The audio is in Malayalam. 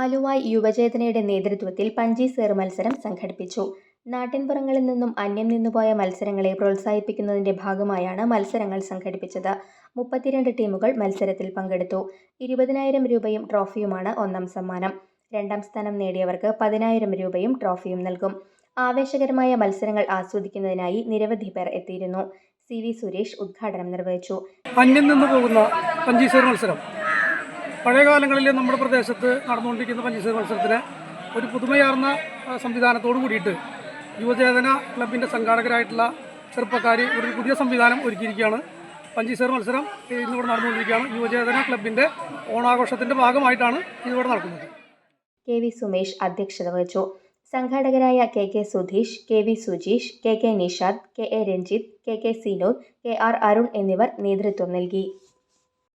ആലുവായ് യുവചേതനയുടെ നേതൃത്വത്തിൽ പഞ്ചീസേർ മത്സരം സംഘടിപ്പിച്ചു. നാട്ടിൻപുറങ്ങളിൽ നിന്നും അന്യം നിന്നുപോയ മത്സരങ്ങളെ പ്രോത്സാഹിപ്പിക്കുന്നതിന്റെ ഭാഗമായാണ് മത്സരങ്ങൾ സംഘടിപ്പിച്ചത്. 32 ടീമുകൾ മത്സരത്തിൽ പങ്കെടുത്തു. 20,000 രൂപയും ട്രോഫിയുമാണ് ഒന്നാം സമ്മാനം. രണ്ടാം സ്ഥാനം നേടിയവർക്ക് 10,000 രൂപയും ട്രോഫിയും നൽകും. ആവേശകരമായ മത്സരങ്ങൾ ആസ്വദിക്കുന്നതിനായി നിരവധി പേർ എത്തിയിരുന്നു. CV സുരേഷ് ഉദ്ഘാടനം നിർവഹിച്ചു. അന്യം നിന്ന് പോകുന്ന പഞ്ചീസേർ മത്സരം പഴയകാലങ്ങളിൽ നമ്മുടെ പ്രദേശത്ത് നടന്നുകൊണ്ടിരിക്കുന്ന പഞ്ചീസേർ മത്സരത്തിന് ഒരു പുതുമയാർന്ന സംവിധാനത്തോടു കൂടിയിട്ട് യുവചേതന ക്ലബിൻ്റെ സംഘാടകരായിട്ടുള്ള ചെറുപ്പക്കാർ ഒരു പുതിയ സംവിധാനം ഒരുക്കിയിരിക്കുകയാണ്. പഞ്ചീസേർ മത്സരം ഇന്നിവിടെ നടന്നുകൊണ്ടിരിക്കുകയാണ്. യുവചേതന ക്ലബിൻ്റെ ഓണാഘോഷത്തിൻ്റെ ഭാഗമായിട്ടാണ് ഇതിവിടെ നടക്കുന്നത്. KV സുമേഷ് അധ്യക്ഷത വഹിച്ചു. സംഘാടകരായ KK Sudheesh, KV Sujeesh, KK Nishad, KA Ranjith, KK Sinod, KR Arun എന്നിവർ നേതൃത്വം നൽകി.